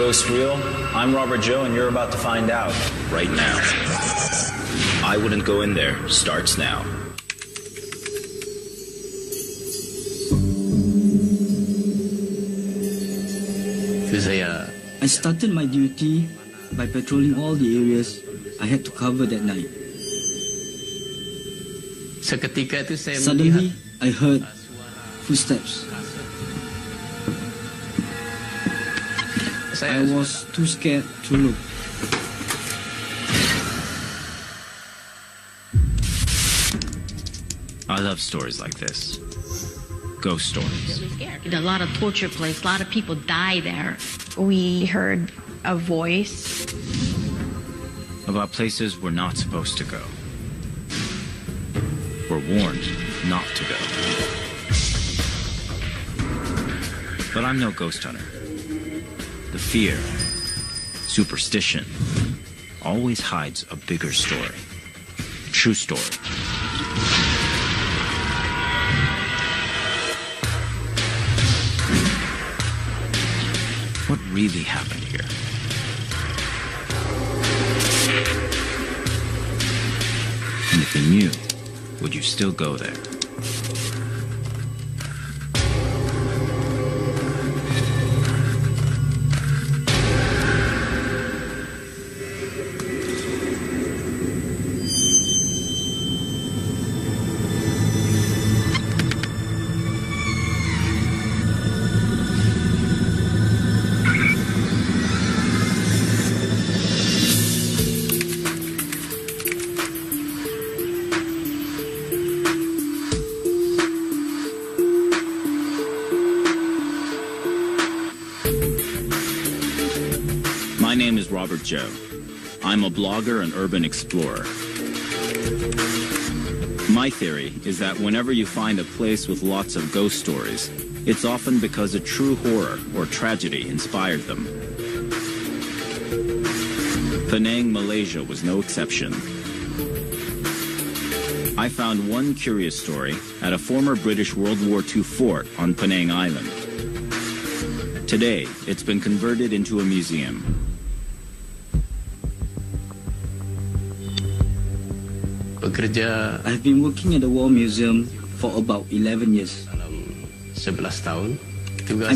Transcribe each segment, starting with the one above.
ghosts real? I'm Robert Joe, and you're about to find out right now. I Wouldn't Go In There starts now. I started my duty by patrolling all the areas I had to cover that night. Suddenly, I heard footsteps. I was too scared to look. I love stories like this. Ghost stories. Really scared. A lot of torture places, a lot of people die there. We heard a voice About places we're not supposed to go. We're warned not to go. But I'm no ghost hunter. The fear, superstition, always hides a bigger story. A true story. What really happened here? And if you knew, would you still go there? My name is Robert Joe. I'm a blogger and urban explorer. My theory is that whenever you find a place with lots of ghost stories, it's often because a true horror or tragedy inspired them. Penang, Malaysia was no exception. I found one curious story at a former British World War II fort on Penang Island. Today, it's been converted into a museum. I've been working at the War Museum for about 11 years. I'm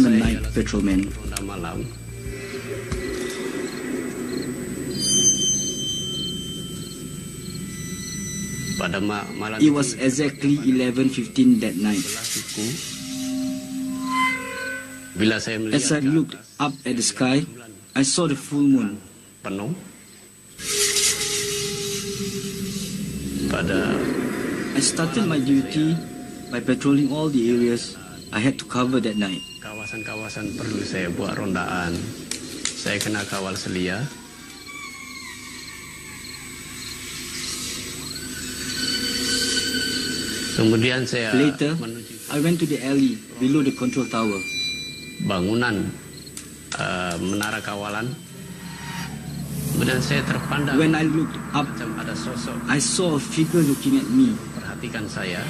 a night patrolman. It was exactly 11:15 that night. As I looked up at the sky, I saw the full moon. I started my duty by patrolling all the areas I had to cover that night. Kawasan-kawasan perlu saya buat rondaan. Saya kena kawal selia. Kemudian saya Later, I went to the alley below the control tower. Bangunan menara kawalan. Kemudian saya terpandang. When I looked up, ada sosok. I saw a figure looking at me. Perhatikan saya.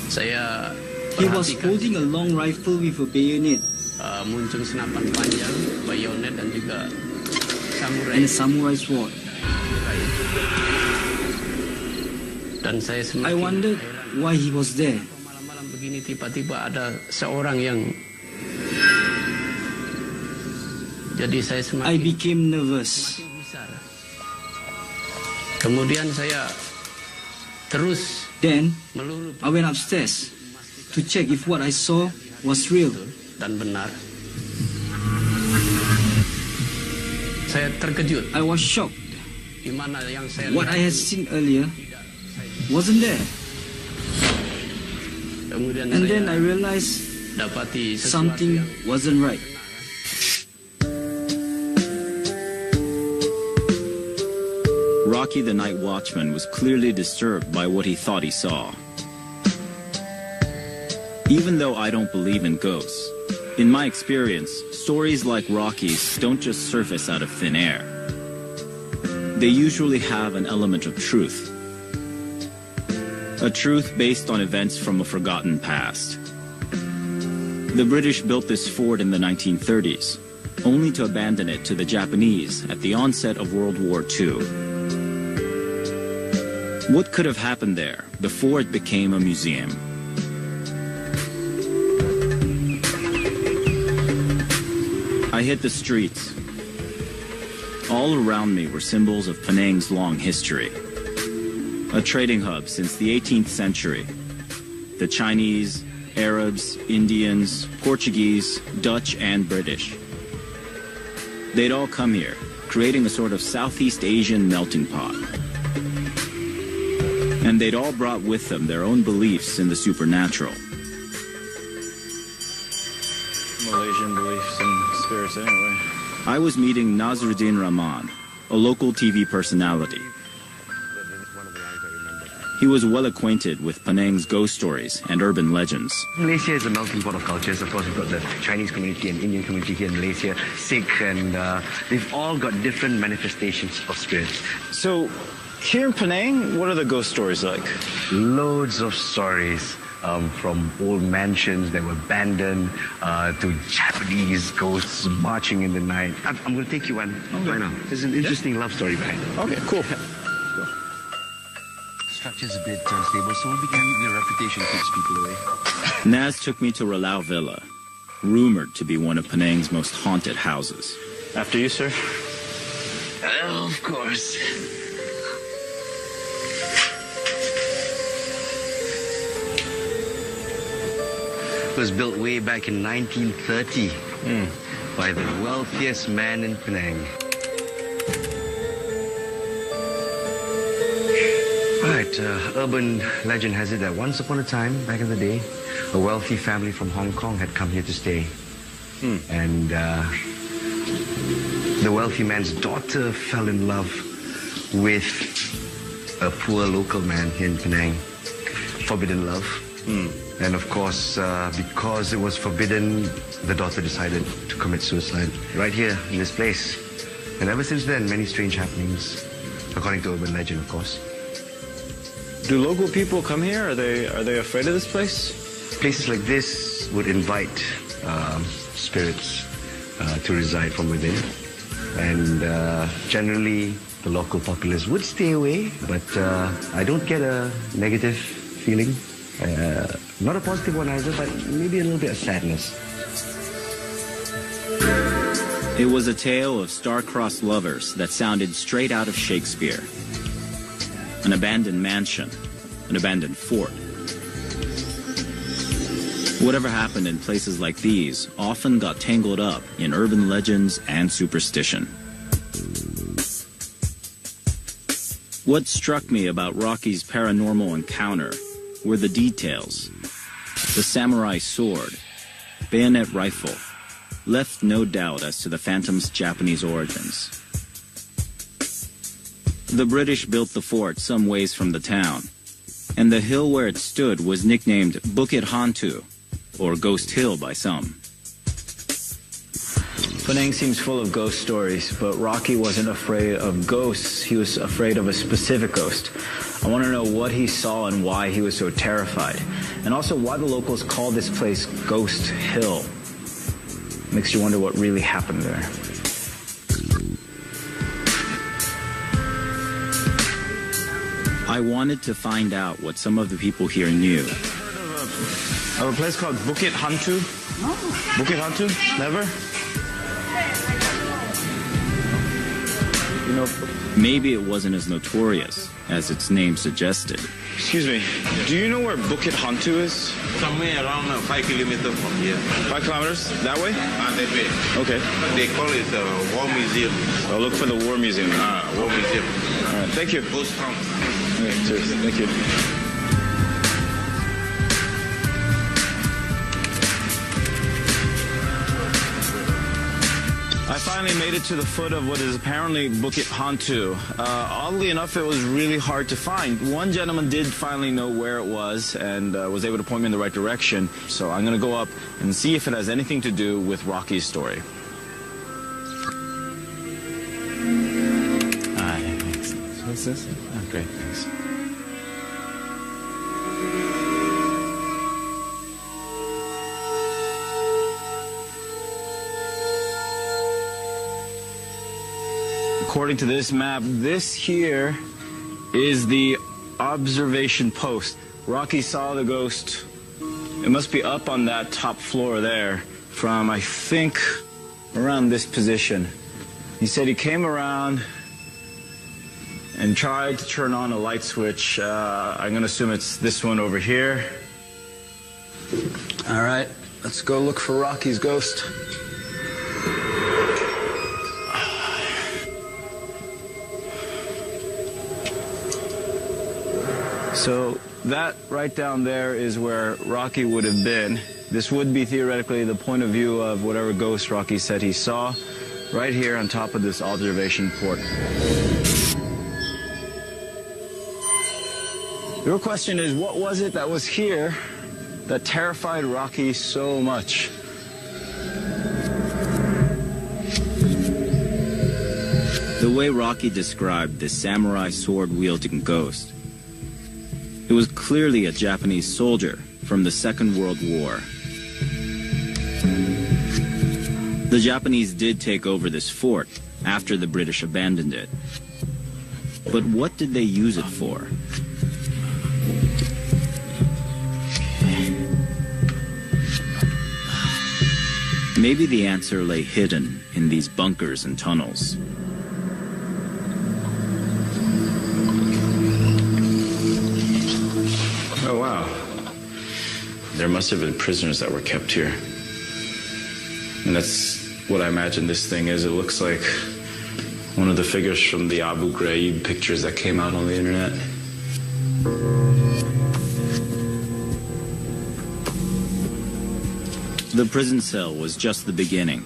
Saya He was holding a long rifle with a bayonet. Muncung senapan panjang, bayonet dan juga samurai. And a samurai sword. Dan saya semakin I wondered why he was there. Malam-malam begini tiba-tiba ada seorang yang. Jadi saya semakin. I became nervous. Kemudian saya terus. Then I went upstairs to check if what I saw was real dan benar. Saya terkejut. I was shocked. Di mana yang saya what I had seen earlier wasn't there. Kemudian and then I realized something wasn't right. Rocky the night watchman was clearly disturbed by what he thought he saw. Even though I don't believe in ghosts, in my experience, stories like Rocky's don't just surface out of thin air. They usually have an element of truth. A truth based on events from a forgotten past. The British built this fort in the 1930s, only to abandon it to the Japanese at the onset of World War II. What could have happened there before it became a museum? I hit the streets. All around me were symbols of Penang's long history. A trading hub since the 18th century. The Chinese, Arabs, Indians, Portuguese, Dutch, and British. They'd all come here, creating a sort of Southeast Asian melting pot. And they'd all brought with them their own beliefs in the supernatural. Malaysian beliefs and spirits anyway. I was meeting Nazruddin Rahman, a local TV personality. He was well acquainted with Penang's ghost stories and urban legends. Malaysia is a melting pot of cultures. Of course, we've got the Chinese community and Indian community here in Malaysia, Sikh, and they've all got different manifestations of spirits. So, here in Penang, what are the ghost stories like? Loads of stories. From old mansions that were abandoned to Japanese ghosts marching in the night. I'm going to take you one right now. There's an interesting love story behind it. Okay, cool. Structure's a bit unstable, so we'll be careful. Your reputation keeps people away. Naz took me to Ralau Villa, rumored to be one of Penang's most haunted houses. After you, sir. Of course. It was built way back in 1930 by the wealthiest man in Penang. Right, urban legend has it that once upon a time, back in the day, a wealthy family from Hong Kong had come here to stay. And the wealthy man's daughter fell in love with a poor local man here in Penang. Forbidden love. And of course, because it was forbidden, the daughter decided to commit suicide right here in this place. And ever since then, many strange happenings, according to urban legend, of course. Do local people come here? Are they afraid of this place? Places like this would invite spirits to reside from within. And generally, the local populace would stay away, but I don't get a negative feeling. Not a positive one either, but maybe a little bit of sadness. It was a tale of star-crossed lovers that sounded straight out of Shakespeare. An abandoned mansion, an abandoned fort. Whatever happened in places like these often got tangled up in urban legends and superstition. What struck me about Rocky's paranormal encounter were the details. The samurai sword, bayonet rifle, left no doubt as to the Phantom's Japanese origins. The British built the fort some ways from the town, and the hill where it stood was nicknamed Bukit Hantu, or Ghost Hill by some. Penang seems full of ghost stories, but Rocky wasn't afraid of ghosts. He was afraid of a specific ghost. I want to know what he saw and why he was so terrified, and also why the locals call this place Ghost Hill. Makes you wonder what really happened there. I wanted to find out what some of the people here knew. Of a place called Bukit Hantu? No. Bukit Hantu? Never? You know, maybe it wasn't as notorious as its name suggested. Excuse me, do you know where Bukit Hantu is? Somewhere around 5 kilometers from here. 5 kilometers? That way? That way. Okay. They call it the War Museum. I'll look for the War Museum. War Museum. All right, thank you. Ghost Town. Okay, cheers. Thank you. I finally made it to the foot of what is apparently Bukit Hantu. Oddly enough, it was really hard to find. One gentleman did finally know where it was and was able to point me in the right direction. So I'm going to go up and see if it has anything to do with Rocky's story. Thanks. What's this? Oh, great, thanks. According to this map, this here is the observation post. Rocky saw the ghost. It must be up on that top floor there from, I think, around this position. He said he came around and tried to turn on a light switch. I'm going to assume it's this one over here. All right, let's go look for Rocky's ghost. So that right down there is where Rocky would have been. This would be theoretically the point of view of whatever ghost Rocky said he saw, right here on top of this observation port. Your question is, what was it that was here that terrified Rocky so much? The way Rocky described this samurai sword-wielding ghost, it was clearly a Japanese soldier from the Second World War. The Japanese did take over this fort after the British abandoned it. But what did they use it for? Maybe the answer lay hidden in these bunkers and tunnels. Oh, wow. There must have been prisoners that were kept here. And that's what I imagine this thing is. It looks like one of the figures from the Abu Ghraib pictures that came out on the internet. The prison cell was just the beginning.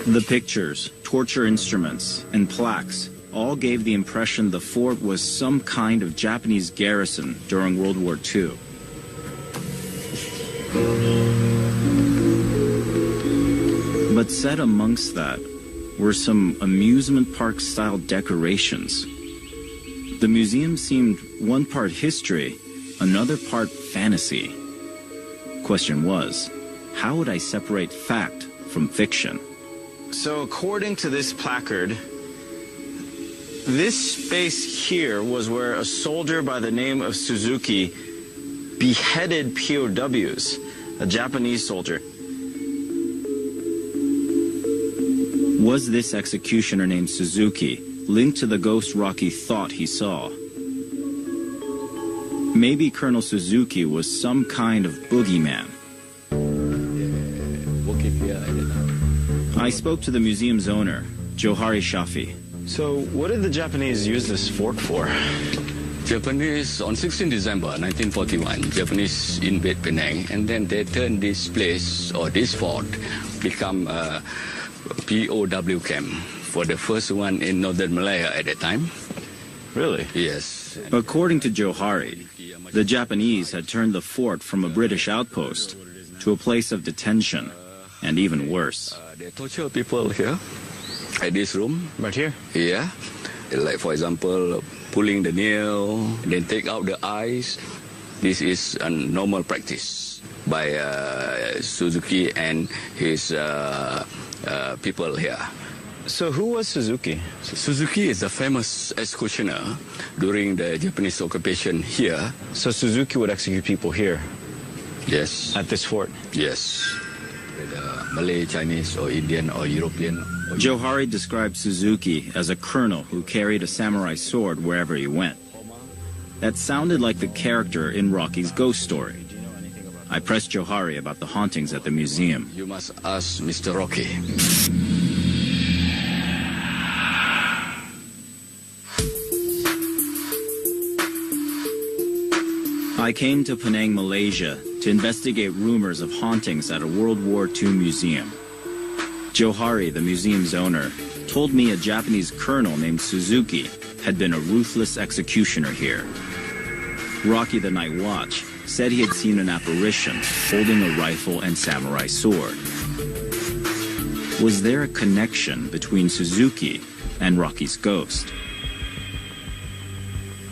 The pictures, torture instruments, and plaques all gave the impression the fort was some kind of Japanese garrison during World War II. But set amongst that were some amusement park-style decorations. The museum seemed one part history, another part fantasy. Question was, how would I separate fact from fiction? So according to this placard, this space here was where a soldier by the name of Suzuki beheaded POWs, a Japanese soldier. Was this executioner named Suzuki linked to the ghost Rocky thought he saw? Maybe Colonel Suzuki was some kind of boogeyman. I spoke to the museum's owner, Johari Shafi. So what did the Japanese use this fort for? Japanese, on 16 December 1941, Japanese invade Penang, and then they turned this place, or this fort, become a POW camp for the first one in northern Malaya at that time. Really? Yes. According to Johari, the Japanese had turned the fort from a British outpost to a place of detention, and even worse. They torture people here, at this room. Right here? Yeah. Like, for example, pulling the nail, then take out the eyes. This is a normal practice by Suzuki and his people here. So who was Suzuki? Suzuki is a famous executioner during the Japanese occupation here. So Suzuki would execute people here? Yes. At this fort? Yes. Malay, Chinese, or Indian, or European. Johari described Suzuki as a colonel who carried a samurai sword wherever he went. That sounded like the character in Rocky's ghost story. I pressed Johari about the hauntings at the museum. You must ask Mr. Rocky. I came to Penang, Malaysia, to investigate rumors of hauntings at a World War II museum. Johari, the museum's owner, told me a Japanese colonel named Suzuki had been a ruthless executioner here. Rocky the Night Watch said he had seen an apparition holding a rifle and samurai sword. Was there a connection between Suzuki and Rocky's ghost?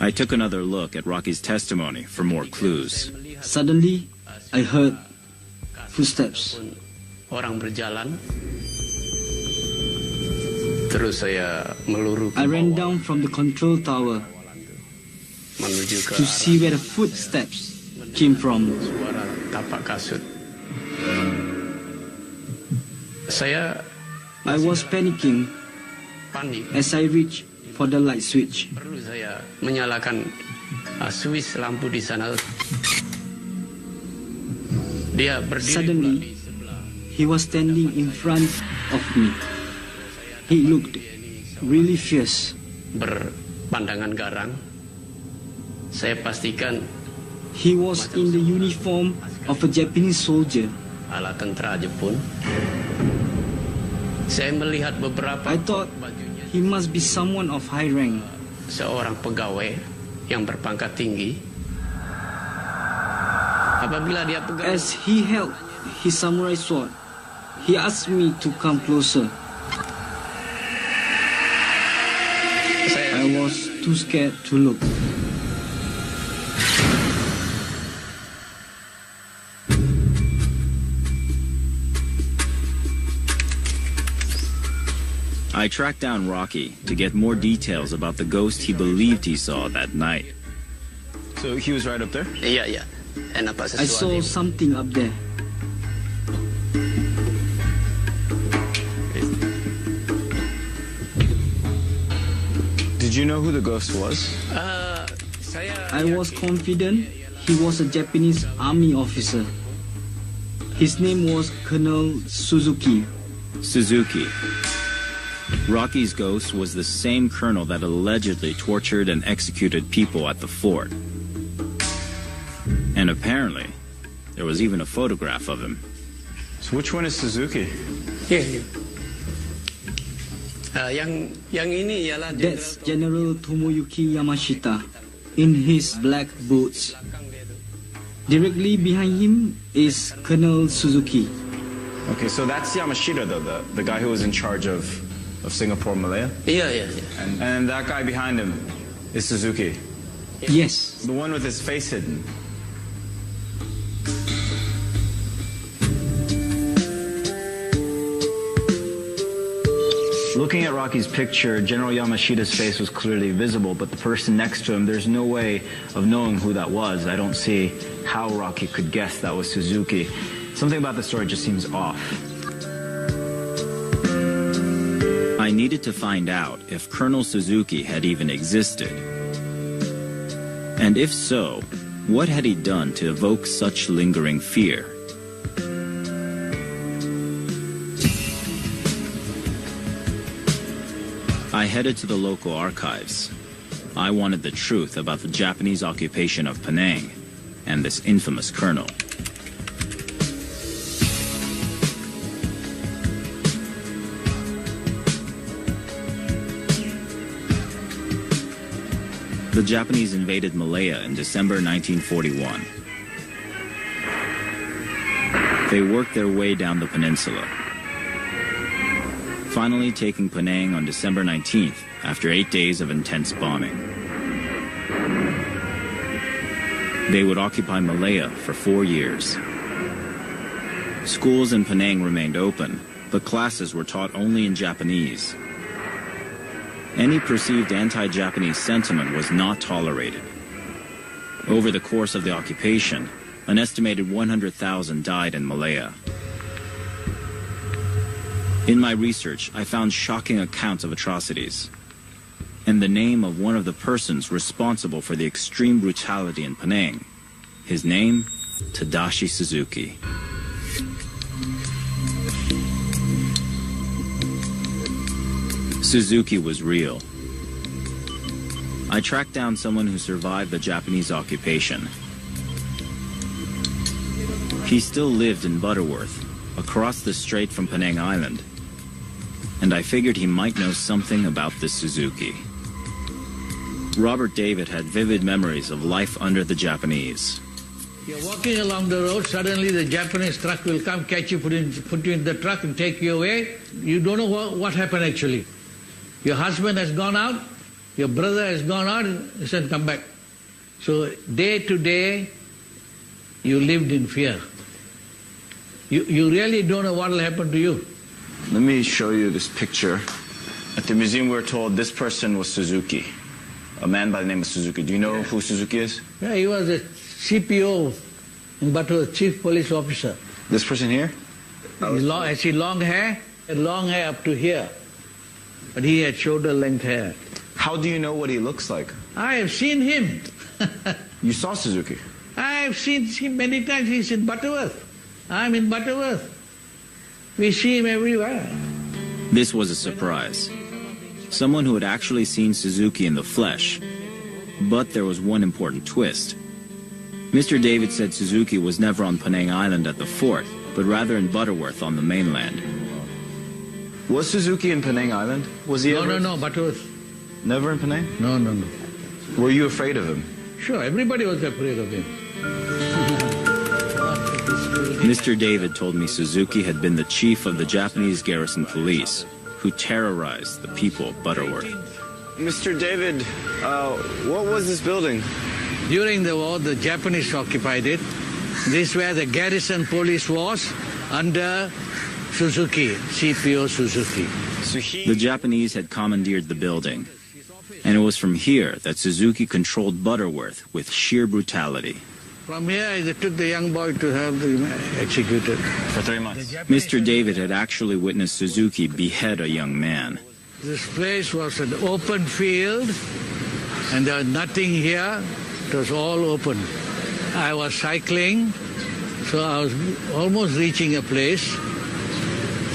I took another look at Rocky's testimony for more clues. Suddenly, I heard footsteps. Orang berjalan. Terus saya meluru ke I ran bawah, down from the control tower menuju ke to arah see where the footsteps came from. suara tapak kasut. Saya I was panicking panik. as I reached for the light switch. Perlu saya menyalakan switch lampu di sana. Dia berdiri Suddenly, di sebelah. he was standing in front of me. He looked really fierce. Berpandangan garang. Saya pastikan He was in the uniform of a Japanese soldier. ala tentara Jepun. Saya melihat beberapa I thought bajunya he must be someone of high rank. seorang pegawai yang berpangkat tinggi. Apabila dia pegang As he held his samurai sword, he asked me to come closer. I was too scared to look. I tracked down Rocky to get more details about the ghost he believed he saw that night. So he was right up there? Iya. Nampak I saw sesuatu. something up there. Did you know who the ghost was? I was confident he was a Japanese army officer. His name was Colonel Suzuki. Suzuki. Rocky's ghost was the same colonel that allegedly tortured and executed people at the fort. And apparently, there was even a photograph of him. So which one is Suzuki? Iya. Yang ini ialah That's General Tomoyuki Yamashita in his black boots. Directly behind him is Colonel Suzuki. Okay, so that's Yamashita, though, the guy who was in charge of Singapore, Malaya? Iya. And that guy behind him is Suzuki, Yes, the one with his face hidden. Looking at Rocky's picture, General Yamashita's face was clearly visible, but the person next to him, there's no way of knowing who that was. I don't see how Rocky could guess that was Suzuki. Something about the story just seems off. I needed to find out if Colonel Suzuki had even existed. And if so, what had he done to evoke such lingering fear? I headed to the local archives. I wanted the truth about the Japanese occupation of Penang and this infamous colonel. The Japanese invaded Malaya in December 1941. They worked their way down the peninsula, finally taking Penang on December 19th after 8 days of intense bombing. They would occupy Malaya for 4 years. Schools in Penang remained open, but classes were taught only in Japanese. Any perceived anti-Japanese sentiment was not tolerated. Over the course of the occupation, an estimated 100,000 died in Malaya. In my research, I found shocking accounts of atrocities, and the name of one of the persons responsible for the extreme brutality in Penang. His name, Tadashi Suzuki. Suzuki was real. I tracked down someone who survived the Japanese occupation. He still lived in Butterworth, across the strait from Penang Island, and I figured he might know something about this Suzuki. Robert David had vivid memories of life under the Japanese. You're walking along the road, suddenly the Japanese truck will come, catch you, put you in the truck and take you away. You don't know what happened actually. Your husband has gone out, Your brother has gone out, he said, come back. So day to day, you lived in fear. You really don't know what will happen to you. Let me show you this picture. At the museum, we're told this person was Suzuki, a man by the name of Suzuki. Do you know who Suzuki is? Yeah, he was a CPO, but was a chief police officer. This person here? Has he long hair? He had long hair up to here. But he had shoulder-length hair. How do you know what he looks like? I have seen him. You saw Suzuki? I have seen him many times. He's in Butterworth. I'm in Butterworth. We see him everywhere. This was a surprise. Someone who had actually seen Suzuki in the flesh. But there was one important twist. Mr. David said Suzuki was never on Penang Island at the fort, but rather in Butterworth on the mainland. Was Suzuki in Penang Island? Was he ever? No, Butterworth. Never in Penang? No. Were you afraid of him? Sure, everybody was afraid of him. Mr. David told me Suzuki had been the chief of the Japanese garrison police, who terrorized the people of Butterworth. Mr. David, what was this building? During the war, the Japanese occupied it. This is where the garrison police was under Suzuki, CPO Suzuki. The Japanese had commandeered the building, and it was from here that Suzuki controlled Butterworth with sheer brutality. From here, they took the young boy to have him executed. For 3 months. Mr. David had actually witnessed Suzuki behead a young man. This place was an open field, and there was nothing here. It was all open. I was cycling, so I was almost reaching a place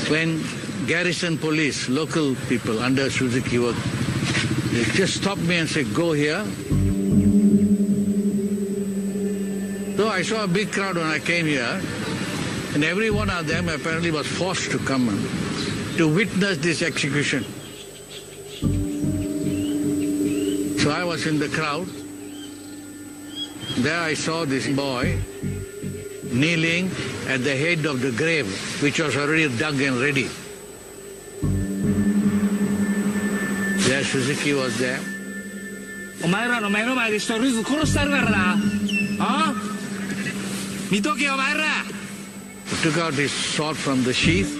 when garrison police, local people under Suzuki, they just stopped me and said, go here. So I saw a big crowd when I came here, and every one of them apparently was forced to come to witness this execution. So I was in the crowd. There I saw this boy kneeling at the head of the grave, which was already dug and ready. There Suzuki was there. He took out his sword from the sheath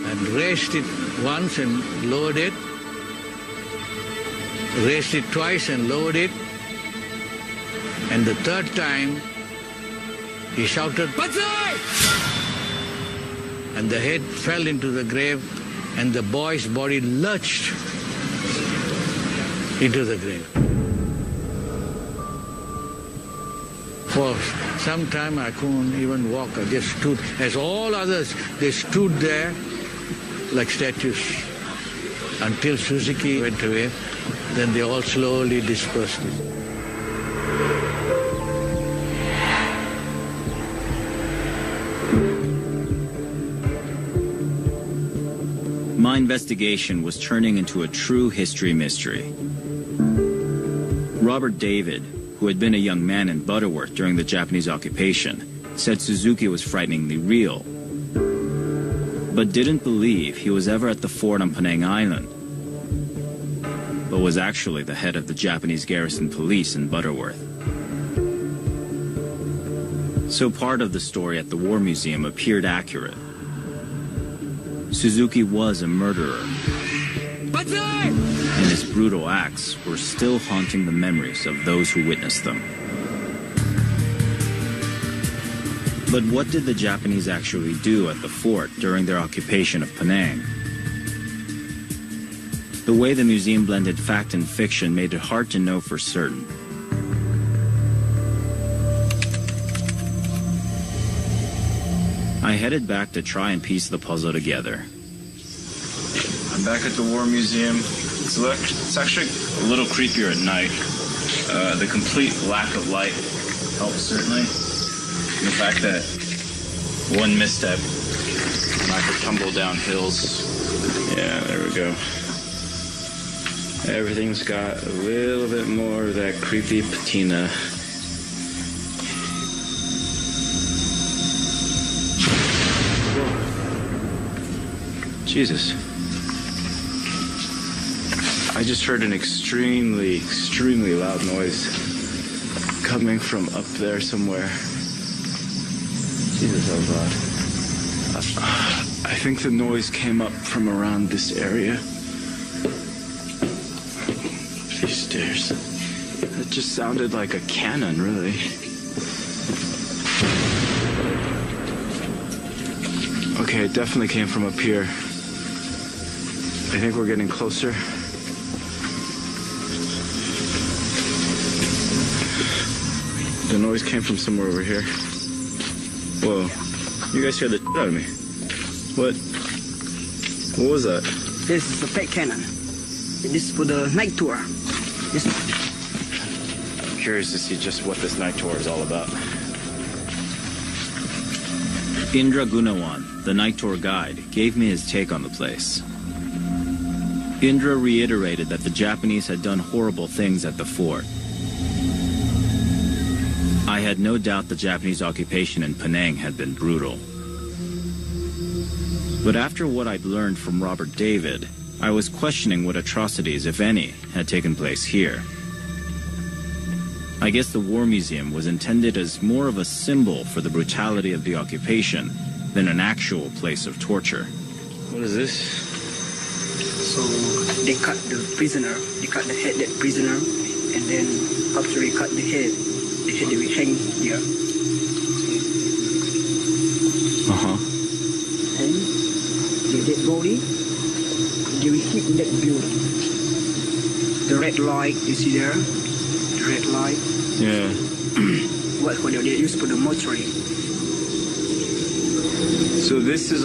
and raised it once and lowered it. Raised it twice and lowered it. And the third time, he shouted, "Batsai!" And the head fell into the grave, and the boy's body lurched into the grave. For some time, I couldn't even walk. I just stood. As all others, they stood there like statues until Suzuki went away. Then they all slowly dispersed. My investigation was turning into a true history mystery. Robert David, who had been a young man in Butterworth during the Japanese occupation, said Suzuki was frighteningly real, but didn't believe he was ever at the fort on Penang Island, but was actually the head of the Japanese garrison police in Butterworth. So part of the story at the War Museum appeared accurate. Suzuki was a murderer, and his brutal acts were still haunting the memories of those who witnessed them. But what did the Japanese actually do at the fort during their occupation of Penang? The way the museum blended fact and fiction made it hard to know for certain. I headed back to try and piece the puzzle together. I'm back at the War Museum. It's actually a little creepier at night. The complete lack of light helps, certainly. And the fact that one misstep and I could tumble down hills. Yeah, there we go. Everything's got a little bit more of that creepy patina. Jesus. I just heard an extremely, extremely loud noise coming from up there somewhere. Jesus, oh God. I think the noise came up from around this area. These stairs. It just sounded like a cannon, really. Okay, it definitely came from up here. I think we're getting closer. The noise came from somewhere over here. Whoa. You guys scared the shit out of me. What? What was that? This is a fake cannon. This is for the night tour. This one. I'm curious to see just what this night tour is all about. Indra Gunawan, the night tour guide, gave me his take on the place. Indra reiterated that the Japanese had done horrible things at the fort. I had no doubt the Japanese occupation in Penang had been brutal. But after what I'd learned from Robert David, I was questioning what atrocities, if any, had taken place here. I guess the War Museum was intended as more of a symbol for the brutality of the occupation than an actual place of torture. What is this? So they cut the prisoner, they cut the head of the prisoner, and then after they cut the head will hang here. Uh-huh. And the dead body, they will keep in that building. The red light, you see there? The red light. Yeah. What they use for the mortuary. So this is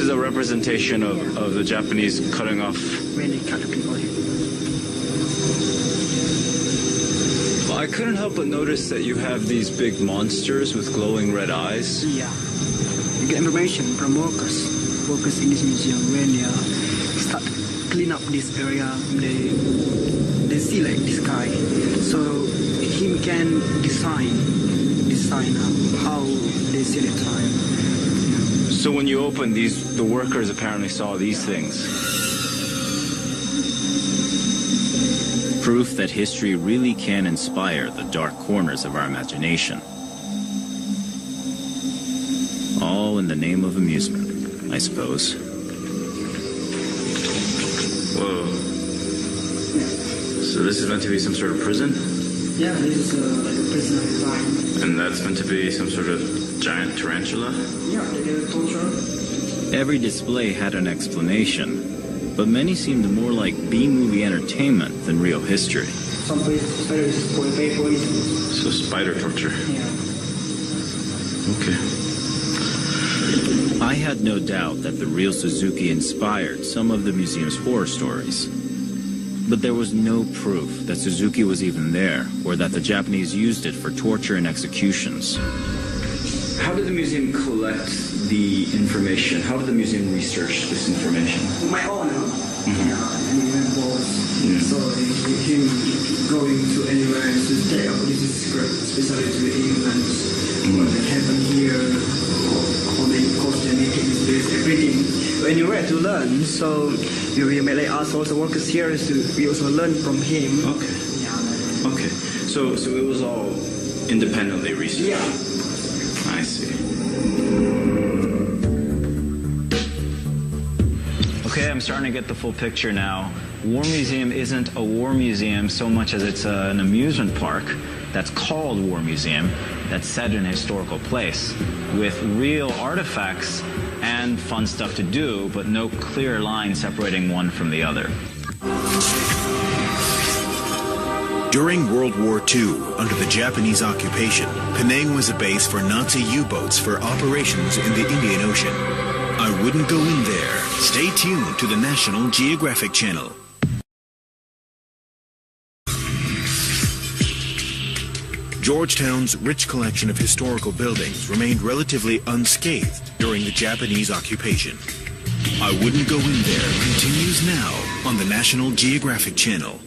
a representation of the Japanese cutting off. When they cut the people here. Well, I couldn't help but notice that you have these big monsters with glowing red eyes. Yeah. You get information from workers in this museum. When they start to clean up this area, they see like this guy. So he can design how they see the time. So when you open these, the workers apparently saw these things. Proof that history really can inspire the dark corners of our imagination. All in the name of amusement, I suppose. Whoa. So this is meant to be some sort of prison? Yeah, this is like a prison design. And that's meant to be some sort of giant tarantula? Yeah, they get torture. Every display had an explanation, but many seemed more like B-movie entertainment than real history. Some spiders for paper. So spider torture. Yeah. Okay. I had no doubt that the real Suzuki inspired some of the museum's horror stories. But there was no proof that Suzuki was even there, or that the Japanese used it for torture and executions. How did the museum collect the information? How did the museum research this information? My own, So him going to anywhere to stay up this is secret, especially to England. What happened here, how many costs they make this place, everything. Anywhere to learn, so we may ask also workers here we also learn from him. Okay. Yeah. Okay. So it was all independently researched. Yeah. I see. Okay, I'm starting to get the full picture now. War Museum isn't a war museum so much as it's an amusement park that's called War Museum, that's set in a historical place, with real artifacts and fun stuff to do, but no clear line separating one from the other. During World War II, under the Japanese occupation, Penang was a base for Nazi U-boats for operations in the Indian Ocean. I wouldn't go in there. Stay tuned to the National Geographic Channel. Georgetown's rich collection of historical buildings remained relatively unscathed during the Japanese occupation. I Wouldn't Go In There continues now on the National Geographic Channel.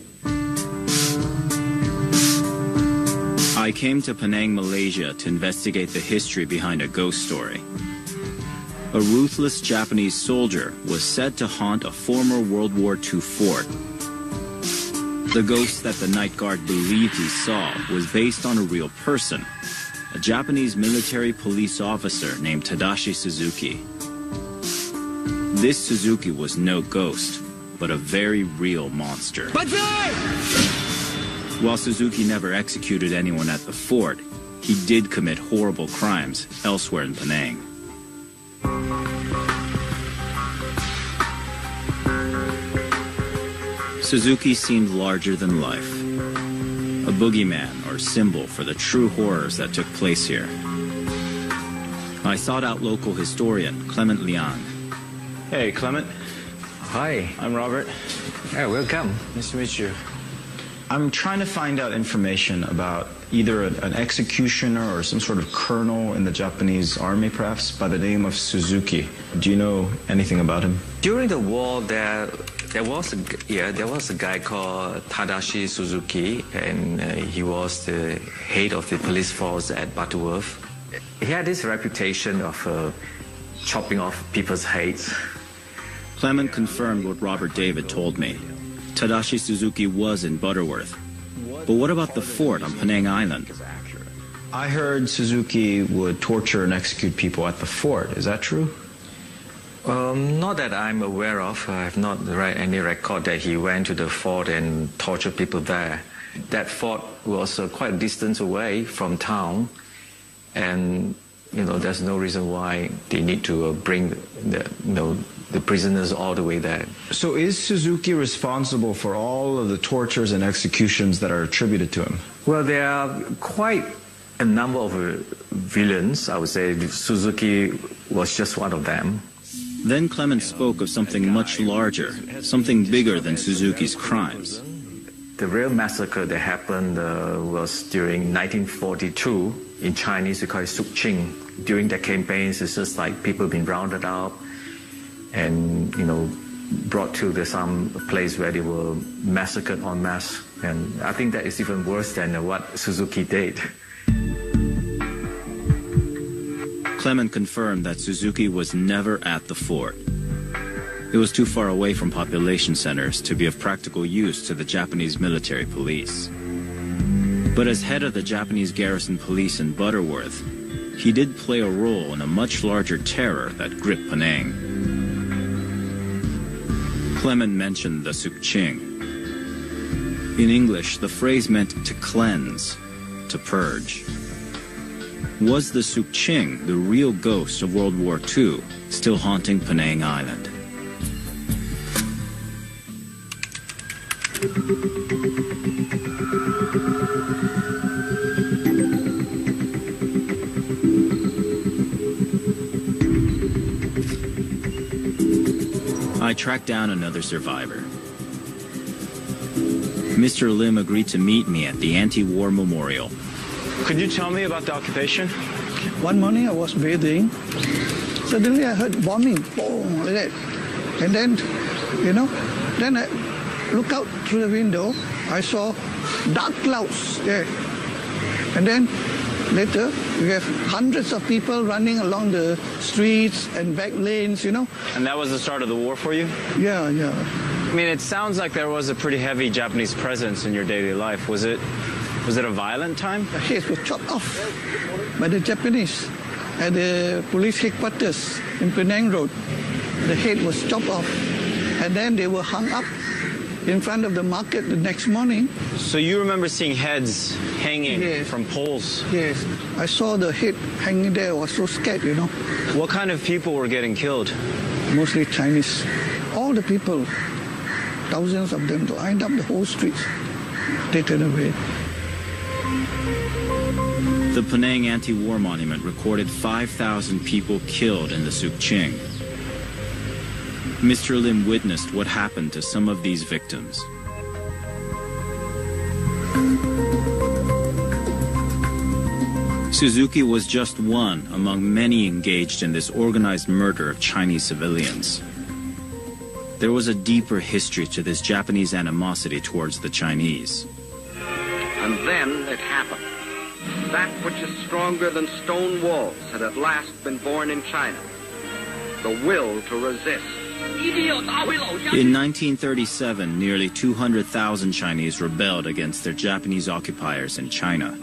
I came to Penang, Malaysia to investigate the history behind a ghost story. A ruthless Japanese soldier was said to haunt a former World War II fort. The ghost that the night guard believed he saw was based on a real person, a Japanese military police officer named Tadashi Suzuki. This Suzuki was no ghost, but a very real monster. While Suzuki never executed anyone at the fort, he did commit horrible crimes elsewhere in Penang. Suzuki seemed larger than life, a boogeyman or symbol for the true horrors that took place here. I sought out local historian Clement Liang. Hey, Clement. Hi. I'm Robert. Yeah, welcome. Nice to meet you. I'm trying to find out information about either an executioner or some sort of colonel in the Japanese army, perhaps, by the name of Suzuki. Do you know anything about him? During the war, there was a guy called Tadashi Suzuki, and he was the head of the police force at Butterworth. He had this reputation of chopping off people's heads. Clement confirmed what Robert David told me. Tadashi Suzuki was in Butterworth. But what about the fort on Penang Island? I heard Suzuki would torture and execute people at the fort. Is that true? Not that I'm aware of. I have not read any record that he went to the fort and tortured people there. That fort was quite a distance away from town, and there's no reason why they need to bring the prisoners all the way there. So is Suzuki responsible for all of the tortures and executions that are attributed to him? Well, there are quite a number of villains. I would say Suzuki was just one of them. Then Clement spoke of something much larger, something bigger than Suzuki's crimes. The real massacre that happened was during 1942. In Chinese, we call it Suk Ching. During the campaigns, it's just like people being rounded up and, brought to some place where they were massacred en masse. And I think that is even worse than what Suzuki did. Clement confirmed that Suzuki was never at the fort. It was too far away from population centers to be of practical use to the Japanese military police. But as head of the Japanese garrison police in Butterworth, he did play a role in a much larger terror that gripped Penang. Clement mentioned the Suk Ching. In English, the phrase meant to cleanse, to purge. Was the Suk Ching the real ghost of World War II still haunting Penang Island? I tracked down another survivor. Mr. Lim agreed to meet me at the anti-war memorial. Could you tell me about the occupation? One morning I was bathing. Suddenly I heard bombing, boom, like that. And then, then I look out through the window. I saw dark clouds there. And then later, we have hundreds of people running along the streets and back lanes, And that was the start of the war for you? Yeah. I mean, it sounds like there was a pretty heavy Japanese presence in your daily life. Was it a violent time? The heads were chopped off by the Japanese at the police headquarters in Penang Road. The head was chopped off, and then they were hung up in front of the market the next morning. So you remember seeing heads hanging from poles? Yes. I saw the head hanging there. I was so scared, What kind of people were getting killed? Mostly Chinese. All the people, thousands of them, lined up the whole streets, taken away. The Penang Anti-War Monument recorded 5,000 people killed in the Suk Ching. Mr. Lim witnessed what happened to some of these victims. Suzuki was just one among many engaged in this organized murder of Chinese civilians. There was a deeper history to this Japanese animosity towards the Chinese. And then it happened. That which is stronger than stone walls had at last been born in China. The will to resist. In 1937, nearly 200,000 Chinese rebelled against their Japanese occupiers in China.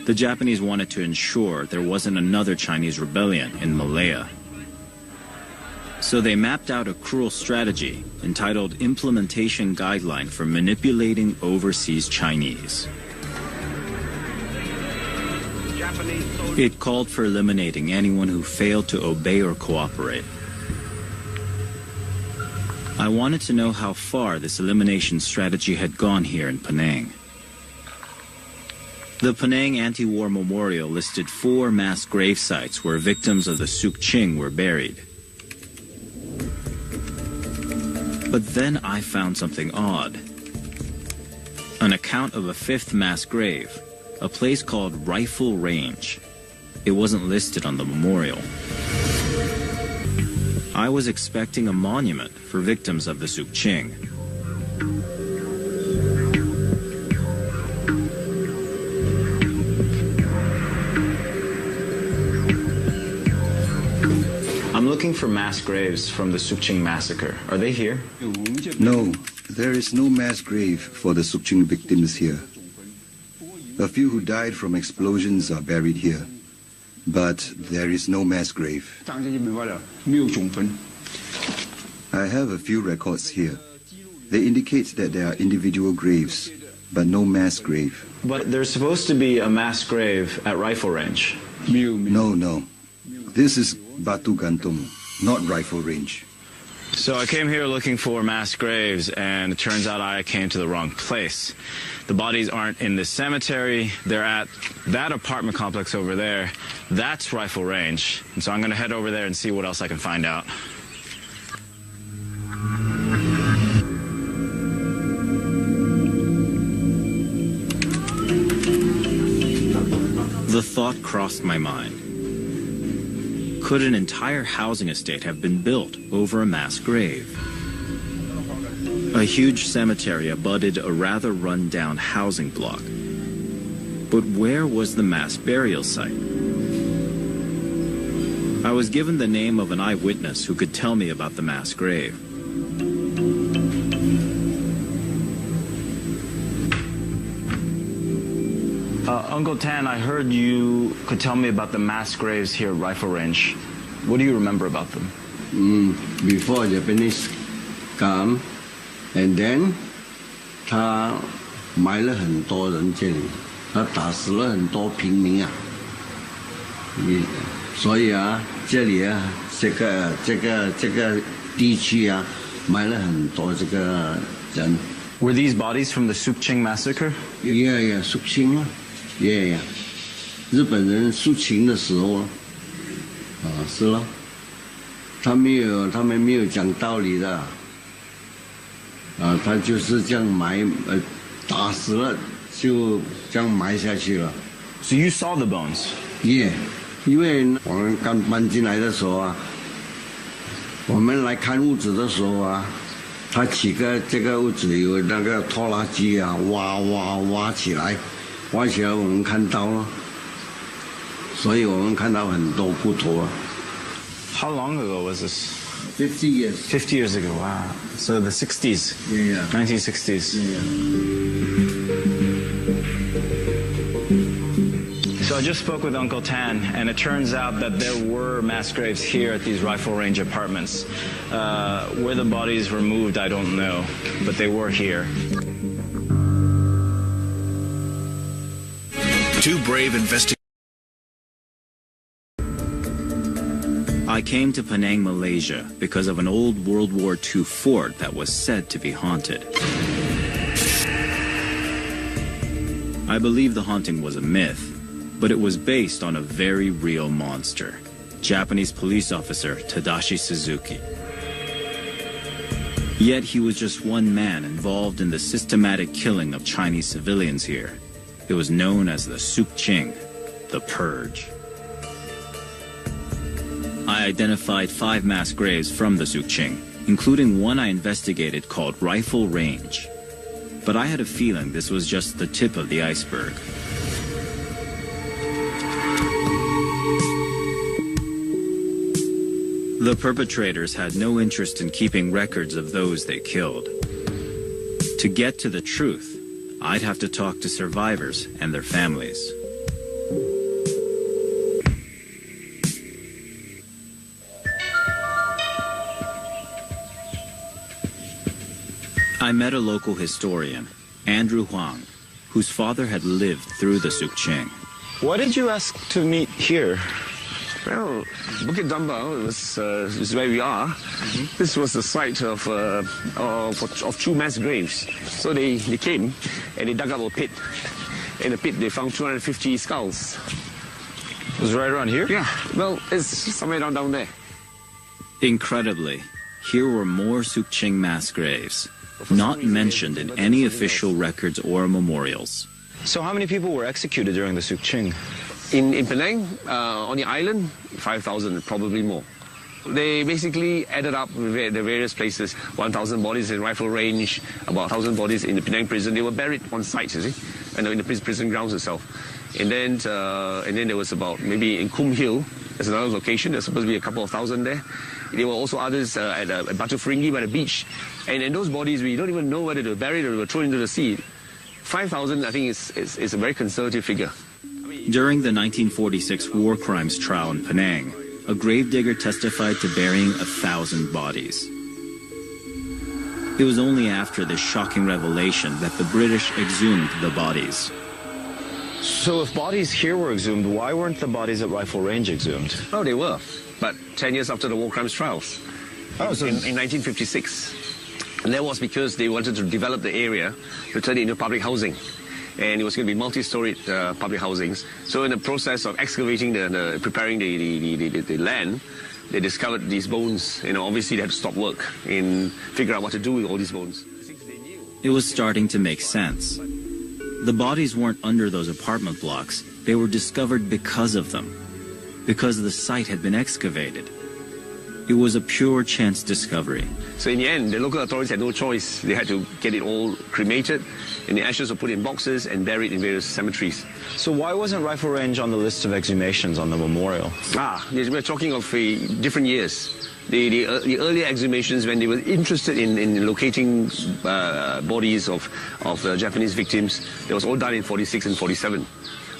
The Japanese wanted to ensure there wasn't another Chinese rebellion in Malaya. So they mapped out a cruel strategy entitled Implementation Guideline for Manipulating Overseas Chinese. It called for eliminating anyone who failed to obey or cooperate. I wanted to know how far this elimination strategy had gone here in Penang. The Penang Anti-War Memorial listed 4 mass grave sites where victims of the Suk Ching were buried. But then I found something odd. An account of a 5th mass grave, a place called Rifle Range. It wasn't listed on the memorial. I was expecting a monument for victims of the Suk Ching. I'm looking for mass graves from the Suk Ching massacre. Are they here? No, there is no mass grave for the Suk Ching victims here. A few who died from explosions are buried here, but there is no mass grave. I have a few records here. They indicate that there are individual graves, but no mass grave. But there's supposed to be a mass grave at Rifle Range. No. This is Batu Gantung, not Rifle Range. So I came here looking for mass graves, and it turns out I came to the wrong place. The bodies aren't in this cemetery. They're at that apartment complex over there. That's Rifle Range. And so I'm going to head over there and see what else I can find out. The thought crossed my mind. Could an entire housing estate have been built over a mass grave? A huge cemetery abutted a rather run-down housing block. But where was the mass burial site? I was given the name of an eyewitness who could tell me about the mass grave. Uncle Tan, I heard you could tell me about the mass graves here at Rifle Range. What do you remember about them? Before Japanese come, and then 他埋了很多人这里，他打死了很多平民啊。所以啊，这里啊，这个地区啊，埋了很多这个人。Were these bodies from the Suk Ching massacre? Yeah, Suk Ching 啊。Yeah. 日本人肃清的时候，是了，他们没有讲道理的，他就是这样埋，打死了就这样埋下去了。So you saw the bones? Yeah， 因为我们刚搬进来的时候啊，我们来看屋子的时候啊，他这个屋子有那个拖拉机啊，挖起来。挖起来我们看到了，所以我们看到很多骨头啊。How long ago was this? 50 years. 50 years ago, wow. So the 60s? Yeah. 1960s. Yeah. So I just spoke with Uncle Tan, and it turns out that there were mass graves here at these Rifle Range apartments. Where the bodies were moved, I don't know, but they were here. Two brave investigators. I came to Penang, Malaysia, because of an old World War II fort that was said to be haunted. I believe the haunting was a myth, but it was based on a very real monster, Japanese police officer Tadashi Suzuki. Yet he was just one man involved in the systematic killing of Chinese civilians here. It was known as the Suk Ching, the Purge. I identified 5 mass graves from the Suk Ching, including one I investigated called Rifle Range. But I had a feeling this was just the tip of the iceberg. The perpetrators had no interest in keeping records of those they killed. To get to the truth, I'd have to talk to survivors and their families. I met a local historian, Andrew Huang, whose father had lived through the Sukching. Why did you ask to meet here? Well, Bukit Dumba is where we are. This was the site of two mass graves. So they came and they dug up a pit. In the pit they found 250 skulls. It was right around here? Yeah, well, it's somewhere down there. Incredibly, here were more Sukching mass graves, not mentioned in any official records or memorials. So how many people were executed during the Sukching? In Penang, on the island, 5,000, probably more. They basically added up the various places, 1,000 bodies in Rifle Range, about 1,000 bodies in the Penang prison. They were buried on site, you see, and in the prison grounds itself. And then there was about, maybe in Kum Hill, there's another location, there's supposed to be a couple of thousand there. There were also others at Batu Feringhi by the beach. And in those bodies, we don't even know whether they were buried or they were thrown into the sea. 5,000, I think, is a very conservative figure. During the 1946 war crimes trial in Penang, a gravedigger testified to burying 1,000 bodies. It was only after this shocking revelation that the British exhumed the bodies. So if bodies here were exhumed, why weren't the bodies at Rifle Range exhumed? Oh, they were, but 10 years after the war crimes trials, in 1956. And that was because they wanted to develop the area to turn it into public housing. And it was going to be multi-storied public housings. So in the process of excavating, preparing the land, they discovered these bones. Obviously they had to stop work and figure out what to do with all these bones. It was starting to make sense. The bodies weren't under those apartment blocks. They were discovered because of them, because the site had been excavated. It was a pure chance discovery. So in the end, the local authorities had no choice. They had to get it all cremated, and the ashes were put in boxes and buried in various cemeteries. So why wasn't Rifle Range on the list of exhumations on the memorial? We're talking of different years. The earlier exhumations, when they were interested in locating bodies of Japanese victims, that was all done in 46 and 47.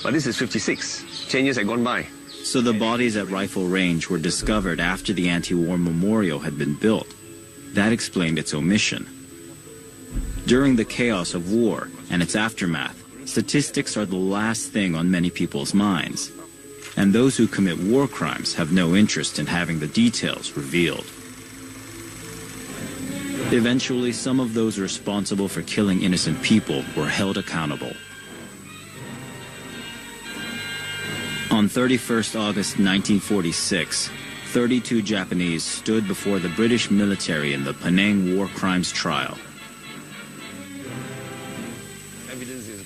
But this is 56. 10 years had gone by. So the bodies at Rifle Range were discovered after the anti-war memorial had been built. That explained its omission. During the chaos of war and its aftermath, statistics are the last thing on many people's minds. And those who commit war crimes have no interest in having the details revealed. Eventually, some of those responsible for killing innocent people were held accountable. On 31st August 1946, 32 Japanese stood before the British military in the Penang war crimes trial.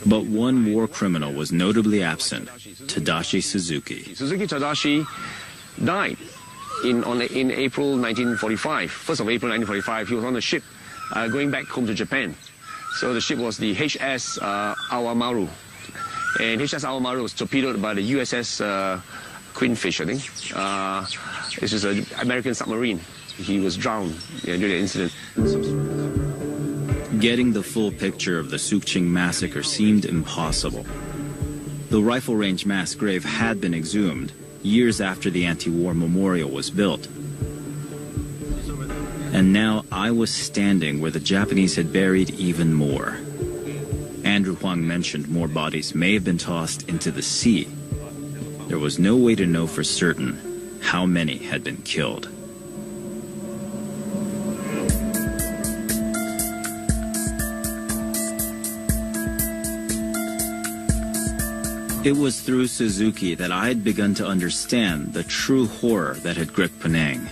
But one war criminal was notably absent, Tadashi Suzuki. Suzuki Tadashi died in April 1945, 1st of April 1945. He was on a ship going back home to Japan. So the ship was the HS Awamaru. And HS Awamaru was torpedoed by the USS Queenfish, I think. It's just an American submarine. He was drowned during the incident. Getting the full picture of the Sukching massacre seemed impossible. The Rifle Range mass grave had been exhumed years after the anti-war memorial was built. And now I was standing where the Japanese had buried even more. Andrew Huang mentioned more bodies may have been tossed into the sea. There was no way to know for certain how many had been killed. It was through Suzuki that I had begun to understand the true horror that had gripped Penang.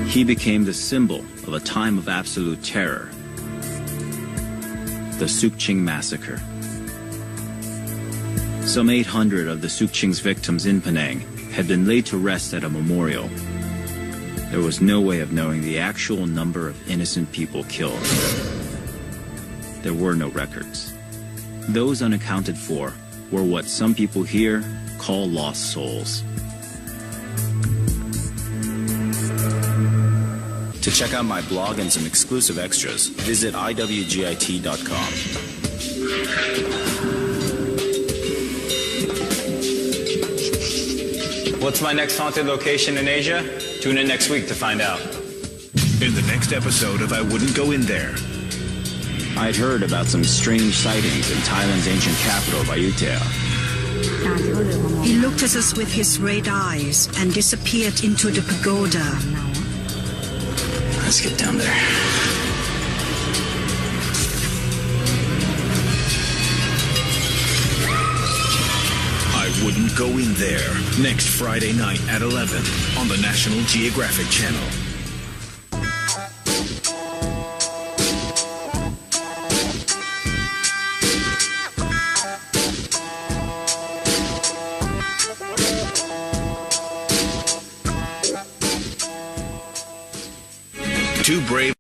He became the symbol of a time of absolute terror, the Sukching massacre. Some 800 of the Sukching's victims in Penang had been laid to rest at a memorial. There was no way of knowing the actual number of innocent people killed. There were no records. Those unaccounted for were what some people here call lost souls. To check out my blog and some exclusive extras, visit iwgit.com. What's my next haunted location in Asia? Tune in next week to find out. In the next episode of I Wouldn't Go In There. I'd heard about some strange sightings in Thailand's ancient capital, Ayutthaya. He looked at us with his red eyes and disappeared into the pagoda. Let's get down there. I Wouldn't Go In There. Next Friday night at 11 on the National Geographic Channel. Too brave.